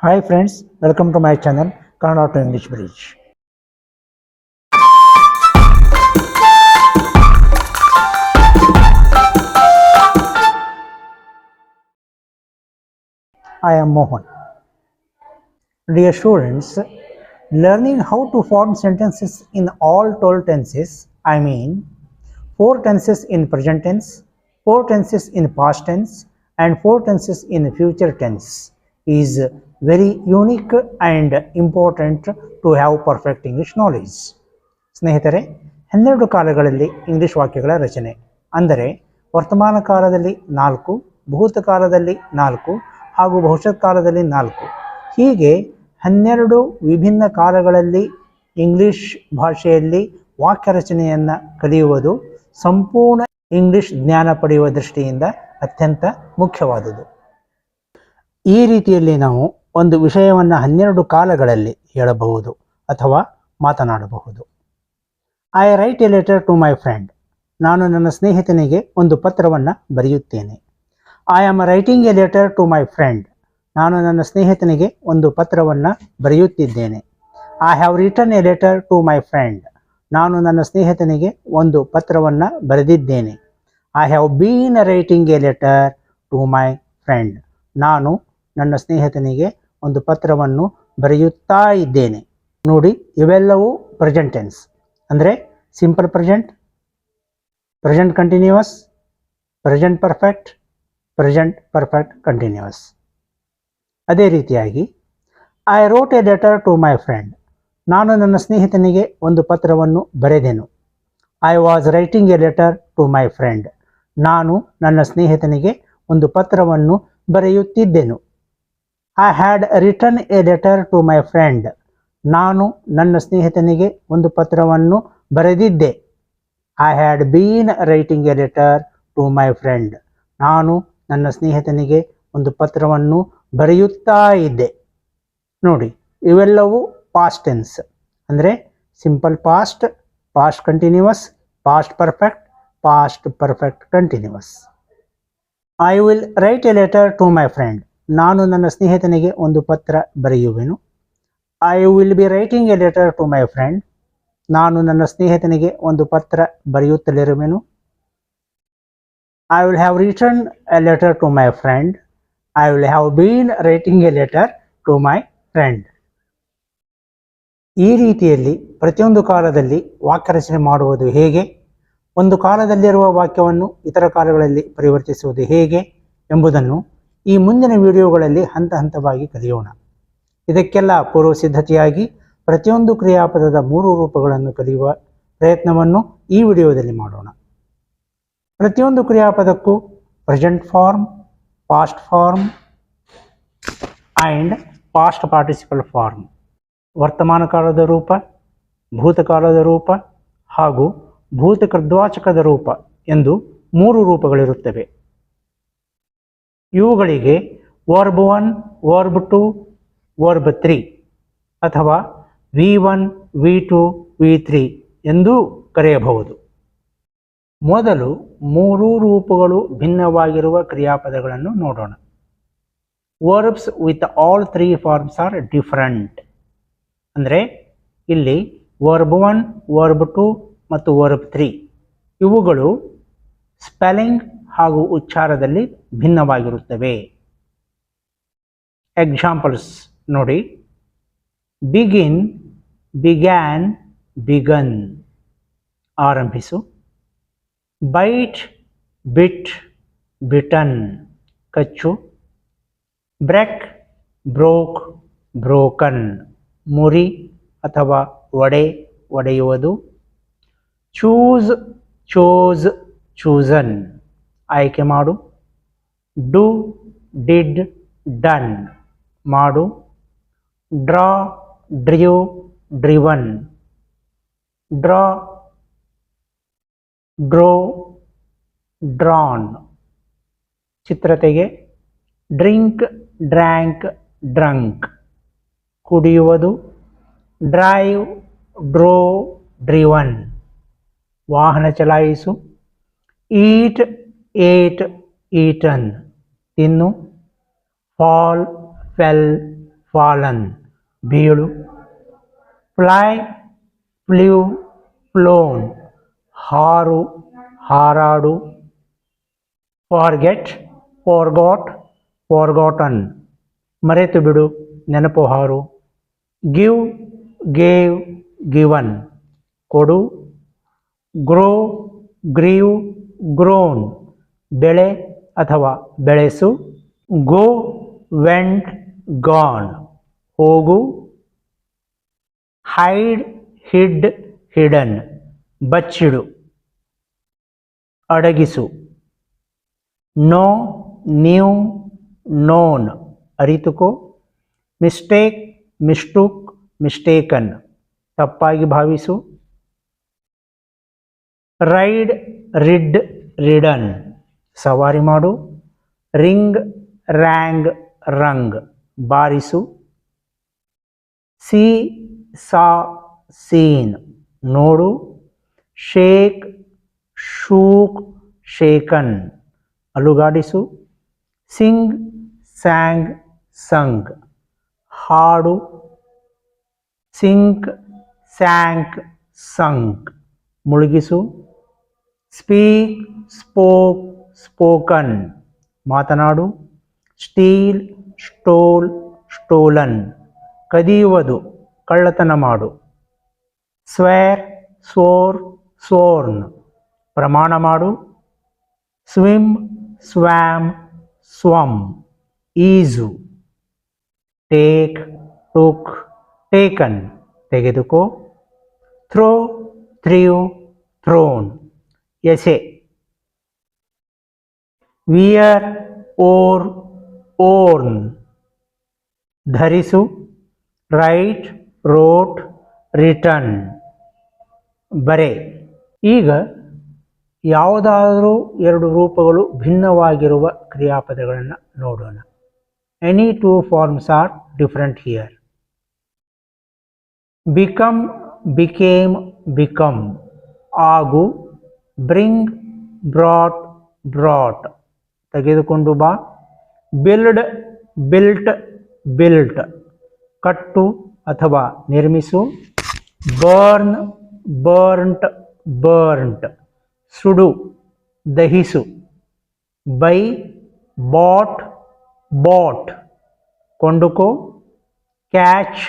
Hi friends, welcome to my channel Kannada to English Bridge. I am Mohan. Dear students, learning how to form sentences in all 12 tenses, I mean 4 tenses in present tense, 4 tenses in past tense and 4 tenses in future tense is very unique and important to have perfect English knowledge. ಸ್ನೇಹಿತರೆ, 12 ಕಾಲಗಳಲ್ಲಿ English ವಾಕ್ಯಗಳ ರಚನೆ ಅಂದರೆ ವರ್ತಮಾನ ಕಾಲದಲ್ಲಿ 4, ಭೂತಕಾಲದಲ್ಲಿ 4 ಹಾಗೂ ಭವಿಷ್ಯತ್ ಕಾಲದಲ್ಲಿ 4, ಹೀಗೆ 12 ವಿಭಿನ್ನ ಕಾಲಗಳಲ್ಲಿ ಇಂಗ್ಲಿಷ್ ಭಾಷೆಯಲ್ಲಿ ವಾಕ್ಯ ರಚನೆಯನ್ನು ಕಲಿಯುವುದು ಸಂಪೂರ್ಣ ಇಂಗ್ಲಿಷ್ ಜ್ಞಾನ ಪಡೆಯುವ ದೃಷ್ಟಿಯಿಂದ ಅತ್ಯಂತ ಮುಖ್ಯವಾದುದು. ಈ ರೀತಿಯಲ್ಲಿ ನಾವು ಒಂದು ವಿಷಯವನ್ನು 12 ಕಾಲಗಳಲ್ಲಿ ಹೇಳಬಹುದು ಅಥವಾ ಮಾತನಾಡಬಹುದು. I write a letter to my friend. ನಾನು ನನ್ನ ಸ್ನೇಹಿತನಿಗೆ ಒಂದು ಪತ್ರವನ್ನು ಬರೆಯುತ್ತೇನೆ. I am writing a letter to my friend. ನಾನು ನನ್ನ ಸ್ನೇಹಿತನಿಗೆ ಒಂದು ಪತ್ರವನ್ನು ಬರೆಯುತ್ತಿದ್ದೇನೆ. I have written a letter to my friend. ನಾನು ನನ್ನ ಸ್ನೇಹಿತನಿಗೆ ಒಂದು ಪತ್ರವನ್ನು ಬರೆದಿದ್ದೇನೆ. I have been writing a letter to my friend. ನಾನು ನನ್ನ ಸ್ನೇಹಿತನಿಗೆ ಒಂದು ಪತ್ರವನ್ನು ಬರೆಯುತ್ತಾ ಇದ್ದೇನೆ. ನೋಡಿ, ಇವೆಲ್ಲವೂ ಪ್ರೆಸೆಂಟ್ ಟೆನ್ಸ್ ಅಂದರೆ simple present, present continuous, present perfect, present perfect continuous. ಅದೇ ರೀತಿಯಾಗಿ I wrote a letter to my friend. ನಾನು ನನ್ನ ಸ್ನೇಹಿತನಿಗೆ ಒಂದು ಪತ್ರವನ್ನು ಬರೆದೆನು. I was writing a letter to my friend. ನಾನು ನನ್ನ ಸ್ನೇಹಿತನಿಗೆ ಒಂದು ಪತ್ರವನ್ನು ಬರೆಯುತ್ತಿದ್ದೆನು. I had written a letter to my friend. ನಾನು ನನ್ನ ಸ್ನೇಹಿತನಿಗೆ ಒಂದು ಪತ್ರವನ್ನು ಬರೆದಿದ್ದೆ. I had been writing a letter to my friend. ನಾನು ನನ್ನ ಸ್ನೇಹಿತನಿಗೆ ಒಂದು ಪತ್ರವನ್ನು ಬರೆಯುತ್ತಾ ಇದ್ದೆ. ನೋಡಿ, ಇವೆಲ್ಲವೂ ಪಾಸ್ಟ್ ಟೆನ್ಸ್ ಅಂದರೆ simple past, past continuous, past perfect, past perfect continuous. I will write a letter to my friend. ನಾನು ನನ್ನ ಸ್ನೇಹಿತನಿಗೆ ಒಂದು ಪತ್ರ ಬರೆಯುವೆನು. I will be writing a letter to my friend. ನಾನು ನನ್ನ ಸ್ನೇಹಿತನಿಗೆ ಒಂದು ಪತ್ರ ಬರೆಯುತ್ತಲಿರುವೆನು. I will have written a letter to my friend. I will have been writing a letter to my friend. ಈ ರೀತಿಯಲ್ಲಿ ಪ್ರತಿಯೊಂದು ಕಾಲದಲ್ಲಿ ವಾಕ್ಯ ರಚನೆ ಮಾಡುವುದು ಹೇಗೆ, ಒಂದು ಕಾಲದಲ್ಲಿರುವ ವಾಕ್ಯವನ್ನು ಇತರ ಕಾಲಗಳಲ್ಲಿ ಪರಿವರ್ತಿಸುವುದು ಹೇಗೆ ಎಂಬುದನ್ನು ಈ ಮುಂದಿನ ವಿಡಿಯೋಗಳಲ್ಲಿ ಹಂತ ಹಂತವಾಗಿ ಕಲಿಯೋಣ. ಇದಕ್ಕೆಲ್ಲ ಪೂರ್ವ ಸಿದ್ಧತೆಯಾಗಿ ಪ್ರತಿಯೊಂದು ಕ್ರಿಯಾಪದದ 3 ರೂಪಗಳನ್ನು ಕಲಿಯುವ ಪ್ರಯತ್ನವನ್ನು ಈ ವಿಡಿಯೋದಲ್ಲಿ ಮಾಡೋಣ. ಪ್ರತಿಯೊಂದು ಕ್ರಿಯಾಪದಕ್ಕೂ present form, past form and past participle form, ವರ್ತಮಾನ ಕಾಲದ ರೂಪ, ಭೂತಕಾಲದ ರೂಪ ಹಾಗೂ ಭೂತಕೃದ್ವಾಚಕದ ರೂಪ ಎಂದು 3 ರೂಪಗಳಿರುತ್ತವೆ. ಇವುಗಳಿಗೆ ವರ್ಬ್ 1, ವರ್ಬ್ 2, ವರ್ಬ್ 3 ಅಥವಾ V1, V2, V3 ಎಂದೂ ಕರೆಯಬಹುದು. ಮೊದಲು 3 ರೂಪಗಳು ಭಿನ್ನವಾಗಿರುವ ಕ್ರಿಯಾಪದಗಳನ್ನು ನೋಡೋಣ. Verbs with all 3 forms are different. ಅಂದರೆ ಇಲ್ಲಿ ವರ್ಬ್ 1, ವರ್ಬ್ 2 ಮತ್ತು ವರ್ಬ್ 3 ಇವುಗಳು ಸ್ಪೆಲ್ಲಿಂಗ್ ಹಾಗೂ ಉಚ್ಚಾರದಲ್ಲಿ ಭಿನ್ನವಾಗಿರುತ್ತವೆ. ಎಕ್ಸಾಂಪಲ್ಸ್ ನೋಡಿ. ಬಿಗಿನ್, ಬಿಗ್ಯಾನ್, ಬಿಗನ್ ಆರಂಭಿಸು. ಬೈಟ್, ಬಿಟ್, ಬಿಟನ್ ಕಚ್ಚು. ಬ್ರೆಕ್, ಬ್ರೋಕ್, ಬ್ರೋಕನ್ ಮುರಿ ಅಥವಾ ಒಡೆ, ಒಡೆಯುವುದು. ಚೂಸ್, ಚೋಸ್, ಚೂಸನ್ ಆಯ್ಕೆ ಮಾಡು. ಡು, ಡಿಡ್, ಡನ್ ಮಾಡು. Draw, drive, driven draw. Drew, drawn ಚಿತ್ರತೆಗೆ. ಡ್ರಿಂಕ್, ಡ್ರ್ಯಾಂಕ್, ಡ್ರಂಕ್ ಕುಡಿಯುವುದು. ಡ್ರೈವ್, ಡ್ರೋ, ಡ್ರಿವನ್ ವಾಹನ ಚಲಾಯಿಸು. ಈಟ್, ಏಟ್, ಈಟನ್ ತಿನ್ನು. ಫಾಲ್, ಫೆಲ್, ಫಾಲನ್ ಬೀಳು. ಫ್ಲೈ ಫ್ಲೂ ಫ್ಲೋನ್ ಹಾರು ಹಾರಾಡು. ಫಾರ್ಗೆಟ್ ಫಾರ್ಗಾಟ್ ಫಾರ್ಗಾಟನ್ ಮರೆತು ಬಿಡು ನೆನಪು ಹಾರು. ಗಿವ್ ಗೇವ್ ಗಿವನ್ ಕೊಡು. ಗ್ರೋ ಗ್ರೀವ್ ಗ್ರೋನ್ ಬೆಳೆ ಅಥವಾ ಬೆಳೆಸು. ಗೋ ವೆಂಟ್ ಗಾನ್ ಹೋಗು. ಹೈಡ್ ಹಿಡ್ ಹಿಡನ್ ಬಚ್ಚಿಡು ಅಡಗಿಸು. ನೋ ನ್ಯೂ ನೋನ್ ಅರಿತುಕೋ. ಮಿಸ್ಟೇಕ್ ಮಿಸ್ಟುಕ್ ಮಿಸ್ಟೇಕನ್ ತಪ್ಪಾಗಿ ಭಾವಿಸು. ರೈಡ್ ರಿಡ್ ರಿಡನ್ ಸವಾರಿ ಮಾಡು. ರಿಂಗ್ ರ್ಯಾಂಗ್ ರಂಗ್ ಬಾರಿಸು. ಸಿ ಸಾ ಸೀನ್ ನೋಡು. ಶೇಕ್ ಶೂಕ್ ಶೇಕನ್ ಅಲುಗಾಡಿಸು. ಸಿಂಗ್ ಸ್ಯಾಂಗ್ ಸಂಗ್ ಹಾಡು. ಸಿಂಕ್ ಸ್ಯಾಂಕ್ ಸಂಕ್ ಮುಳುಗಿಸು. ಸ್ಪೀಕ್ ಸ್ಪೋಕ್ ಸ್ಪೋಕನ್ ಮಾತನಾಡು. ಸ್ಟೀಲ್ ಸ್ಟೋಲ್ ಸ್ಟೋಲನ್ ಕದಿಯುವುದು ಕಳ್ಳತನ ಮಾಡು. ಸ್ವೇರ್ ಸ್ವೋರ್ ಸ್ವೋರ್ನ್ ಪ್ರಮಾಣ ಮಾಡು. ಸ್ವಿಮ್ ಸ್ವ್ಯಾಮ್ ಸ್ವಮ್ ಈಜು. ಟೇಕ್ ಟುಕ್ ಟೇಕನ್ ತೆಗೆದುಕೋ. ಥ್ರೋ ಥ್ರೀವ್ ಥ್ರೋನ್ ಎಸೆ. ವಿಯರ್ ಓರ್ ಓರ್ನ್ ಧರಿಸು. ರೈಟ್ ರೋಟ್ ರಿಟರ್ನ್ ಬರೆ. ಈಗ ಯಾವುದಾದರೂ ಎರಡು ರೂಪಗಳು ಭಿನ್ನವಾಗಿರುವ ಕ್ರಿಯಾಪದಗಳನ್ನು ನೋಡೋಣ. Any two forms are different here. Become became become ಆಗು. ಬ್ರಿಂಗ್ ಬ್ರಾಟ್ ಬ್ರಾಟ್ ತೆಗೆದುಕೊಂಡು ಬಾ. ಬಿಲ್ಡ್ ಬಿಲ್ಟ್ ಬಿಲ್ಟ್ ಕಟ್ಟು ಅಥವಾ ನಿರ್ಮಿಸು. ಬರ್ನ್ ಬರ್ಂಟ್ ಬರ್ಂಟ್ ಸುಡು ದಹಿಸು. ಬೈ ಬಾಟ್ ಬಾಟ್ ಕೊಂಡುಕೋ. ಕ್ಯಾಚ್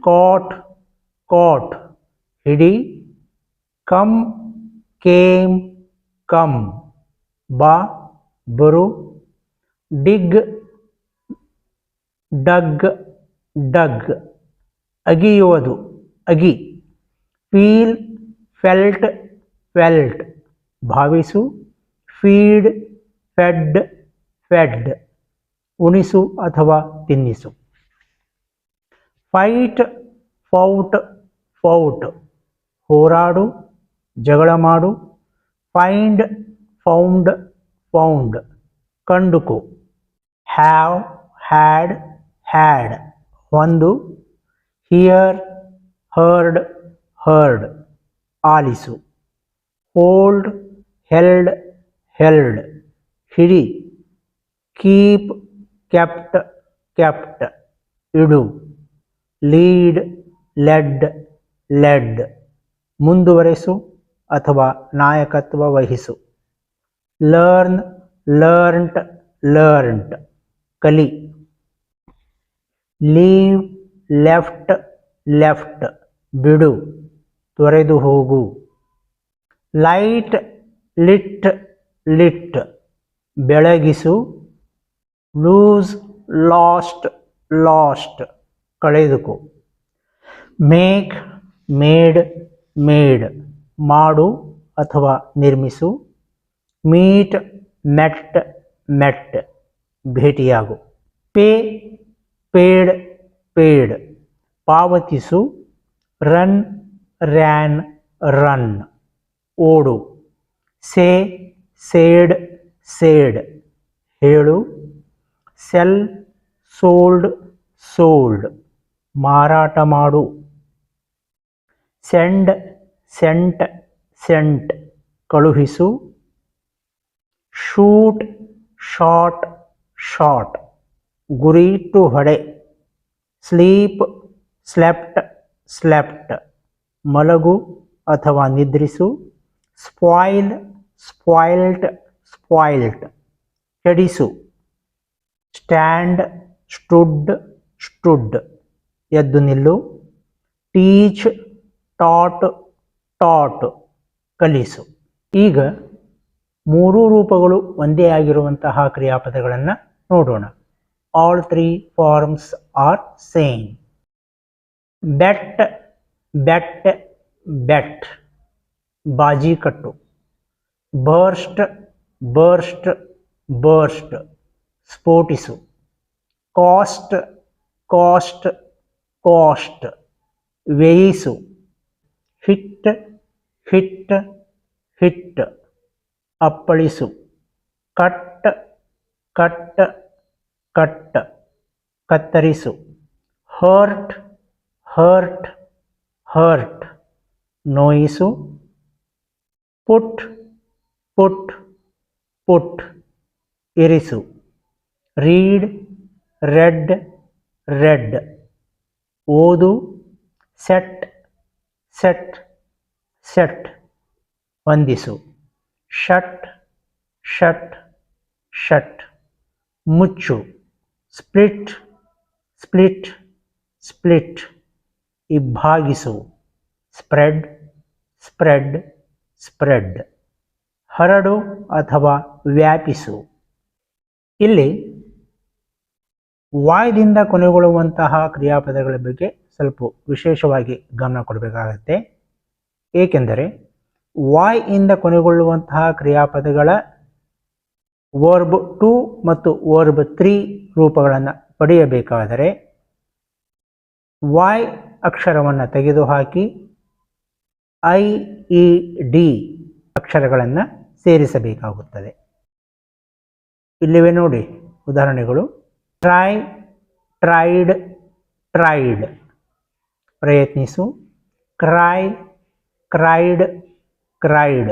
ಕಾಟ್ ಕಾಟ್ ಹಿಡಿ. ಕಮ್ ಕೇಮ್ ಕಮ್ ಬಾ ಬರು. ಡಿಗ್ ಡಗ್ ಡಗ್ ಅಗಿಯುವುದು ಅಗಿ. ಫೀಲ್ ಫೆಲ್ಟ್ ಫೆಲ್ಟ್ ಭಾವಿಸು. ಫೀಡ್ ಫೆಡ್ ಫೆಡ್ ಉಣಿಸು ಅಥವಾ ತಿನ್ನಿಸು. ಫೈಟ್ ಫೌಟ್ ಫೌಟ್ ಹೋರಾಡು ಜಗಳ ಮಾಡು. ಫೈಂಡ್ ಫೌಂಡ್ ಫೌಂಡ್ ಕಂಡುಕೋ. ಹ್ಯಾವ್ ಹ್ಯಾಡ್ ಹ್ಯಾಡ್ ಒಂದು. ಹಿಯರ್ ಹರ್ಡ್ ಹರ್ಡ್ ಆಲಿಸು. ಹೋಲ್ಡ್ ಹೆಲ್ಡ್ ಹೆಲ್ಡ್ ಹಿಡಿ. ಕೀಪ್ ಕೆಪ್ಟ್ ಕೆಪ್ಟ್ ಇಡು. ಲೀಡ್ ಲೆಡ್ ಲೆಡ್ ಮುಂದುವರೆಸು ಅಥವಾ ನಾಯಕತ್ವ ವಹಿಸು. ಲರ್ನ್ ಲರ್ನ್ಟ್ ಲರ್ನ್ಟ್ ಕಲಿ. ಲೀವ್ ಲೆಫ್ಟ್ ಲೆಫ್ಟ್ ಬಿಡು ತೊರೆದು ಹೋಗು. ಲೈಟ್ ಲಿಟ್ ಲಿಟ್ ಬೆಳಗಿಸು. ಲೂಸ್ ಲಾಸ್ಟ್ ಲಾಸ್ಟ್ ಕಳೆದುಕೋ. ಮೇಕ್ ಮೇಡ್ ಮೇಡ್ ಮಾಡು ಅಥವಾ ನಿರ್ಮಿಸು. ಮೀಟ್ ಮೆಟ್ ಮೆಟ್ ಭೇಟಿಯಾಗು. ಪೇ ಪೇಡ್ ಪೇಡ್ ಪಾವತಿಸು. ರನ್ ರ್ಯಾನ್ ರನ್ ಓಡು. ಸೇ ಸೇಡ್ ಸೇಡ್ ಹೇಳು. ಸೆಲ್ ಸೋಲ್ಡ್ ಸೋಲ್ಡ್ ಮಾರಾಟ ಮಾಡು. ಸೆಂಡ್ ಸೆಂಟ್ ಸೆಂಟ್ ಕಳುಹಿಸು. ಶೂಟ್ ಶಾಟ್ ಶಾಟ್ ಗುರಿಯಿಟ್ಟು ಹೊಡೆ. Sleep, slept, slept. ಮಲಗು ಅಥವಾ ನಿದ್ರಿಸು. Spoil, spoilt, spoilt. ಕೆಡಿಸು. Stand, stood, stood. ಎದ್ದು ನಿಲ್ಲು. Teach, taught, taught. ಕಲಿಸು. ಈಗ ಮೂರೂ ರೂಪಗಳು ಒಂದೇ ಆಗಿರುವಂತಹ ಕ್ರಿಯಾಪದಗಳನ್ನು ನೋಡೋಣ. All three forms are same. Bet, bet, bet. ಬಾಜಿ ಕಟ್ಟು. Burst, burst, burst. ಸ್ಫೋಟಿಸು. Cost, cost, cost. ವ್ಯಯಿಸು. Hit, hit, hit. ಅಪ್ಪಳಿಸು. Cut, cut, cut. ಕತ್ತರಿಸು. Hurt, hurt, hurt. ನೋಯಿಸು. Put, put, put. ಇರಿಸು. Read, read, read. ಓದು. Set, set, set. ವಂದಿಸು. Shut, shut, shut. ಮುಚ್ಚು. Split, split, split. ಇಬ್ಬಾಗಿಸು. Spread, spread, spread. ಹರಡು ಅಥವಾ ವ್ಯಾಪಿಸು. ಇಲ್ಲಿ ವಾಯ್ದಿಂದ ಕೊನೆಗೊಳ್ಳುವಂತಹ ಕ್ರಿಯಾಪದಗಳ ಬಗ್ಗೆ ಸ್ವಲ್ಪ ವಿಶೇಷವಾಗಿ ಗಮನ ಕೊಡಬೇಕಾಗತ್ತೆ. ಏಕೆಂದರೆ ವಾಯ್ ಇಂದ ಕೊನೆಗೊಳ್ಳುವಂತಹ ಕ್ರಿಯಾಪದಗಳ ವರ್ಬ್ 2 ಮತ್ತು ವರ್ಬ್ 3 ರೂಪಗಳನ್ನು ಪಡೆಯಬೇಕಾದರೆ ವಾಯ್ ಅಕ್ಷರವನ್ನು ತೆಗೆದುಹಾಕಿ IED ಅಕ್ಷರಗಳನ್ನು ಸೇರಿಸಬೇಕಾಗುತ್ತದೆ. ಇಲ್ಲಿವೆ ನೋಡಿ ಉದಾಹರಣೆಗಳು. Try, tried, tried. ಪ್ರಯತ್ನಿಸು. Cry, cried, cried.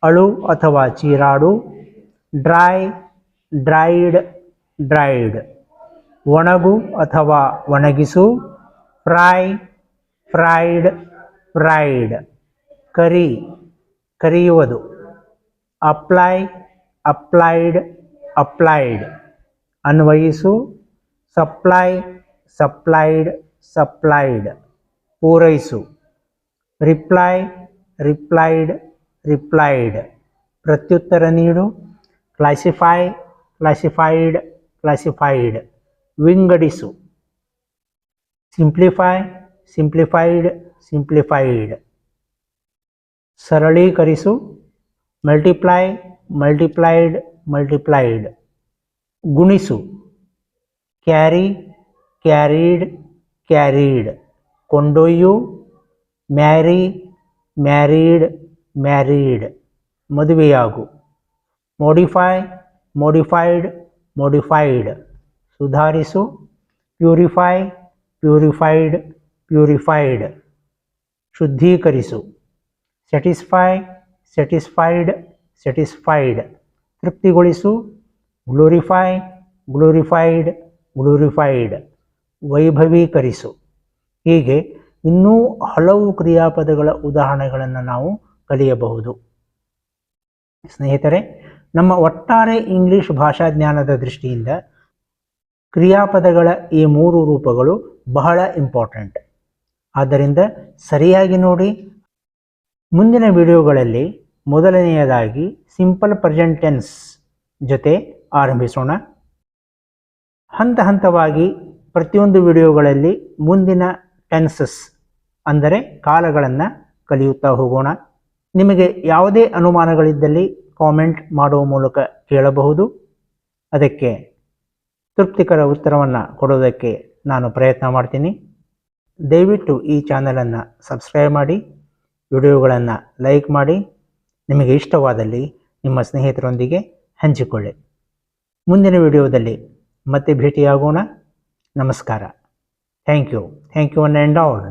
ಅಳು ಅಥವಾ ಚೀರಾಡು. Dry, dried, dried. ಒಣಗು ಅಥವಾ ಒಣಗಿಸು. Fry, fried, fried. ಕರಿ, ಕರಿಯುವುದು. Apply, applied, applied. ಅನ್ವಯಿಸು. Supply, supplied, supplied. ಪೂರೈಸು. Reply, replied, replied. ಪ್ರತ್ಯುತ್ತರ ನೀಡು. Classify, classified, classified. ವಿಂಗಡಿಸು. Simplify, simplified, simplified. ಸರಳೀಕರಿಸು. Multiply, multiplied, multiplied. ಗುಣಿಸು. Carry, carried, carried. ಕೊಂಡೊಯ್ಯು. Marry, married, married. ಮದುವೆಯಾಗು. Modify, modified, modified. ಸುಧಾರಿಸು. Purify, purified, purified. ಶುದ್ಧೀಕರಿಸು. Satisfy, satisfied, satisfied. ತೃಪ್ತಿಗೊಳಿಸು. Glorify, glorified, glorified. ವೈಭವೀಕರಿಸು. ಹೀಗೆ ಇನ್ನೂ ಹಲವು ಕ್ರಿಯಾಪದಗಳ ಉದಾಹರಣೆಗಳನ್ನು ನಾವು ಕಲಿಯಬಹುದು. ಸ್ನೇಹಿತರೆ, ನಮ್ಮ ಒಟ್ಟಾರೆ ಇಂಗ್ಲಿಷ್ ಭಾಷಾ ಜ್ಞಾನದ ದೃಷ್ಟಿಯಿಂದ ಕ್ರಿಯಾಪದಗಳ ಈ 3 ರೂಪಗಳು ಬಹಳ ಇಂಪಾರ್ಟೆಂಟ್. ಆದ್ದರಿಂದ ಸರಿಯಾಗಿ ನೋಡಿ. ಮುಂದಿನ ವಿಡಿಯೋಗಳಲ್ಲಿ ಮೊದಲನೆಯದಾಗಿ ಸಿಂಪಲ್ ಪ್ರೆಸೆಂಟ್ ಟೆನ್ಸ್ ಜೊತೆ ಆರಂಭಿಸೋಣ. ಹಂತ ಹಂತವಾಗಿ ಪ್ರತಿಯೊಂದು ವಿಡಿಯೋಗಳಲ್ಲಿ ಮುಂದಿನ ಟೆನ್ಸಸ್ ಅಂದರೆ ಕಾಲಗಳನ್ನು ಕಲಿಯುತ್ತಾ ಹೋಗೋಣ. ನಿಮಗೆ ಯಾವುದೇ ಅನುಮಾನಗಳಿದ್ದಲ್ಲಿ ಕಾಮೆಂಟ್ ಮಾಡುವ ಮೂಲಕ ಕೇಳಬಹುದು. ಅದಕ್ಕೆ ತೃಪ್ತಿಕರ ಉತ್ತರವನ್ನು ಕೊಡೋದಕ್ಕೆ ನಾನು ಪ್ರಯತ್ನ ಮಾಡ್ತೀನಿ. ದಯವಿಟ್ಟು ಈ ಚಾನಲನ್ನು ಸಬ್ಸ್ಕ್ರೈಬ್ ಮಾಡಿ, ವಿಡಿಯೋಗಳನ್ನು ಲೈಕ್ ಮಾಡಿ, ನಿಮಗೆ ಇಷ್ಟವಾದಲ್ಲಿ ನಿಮ್ಮ ಸ್ನೇಹಿತರೊಂದಿಗೆ ಹಂಚಿಕೊಳ್ಳಿ. ಮುಂದಿನ ವಿಡಿಯೋದಲ್ಲಿ ಮತ್ತೆ ಭೇಟಿಯಾಗೋಣ. ನಮಸ್ಕಾರ. Thank you one and all.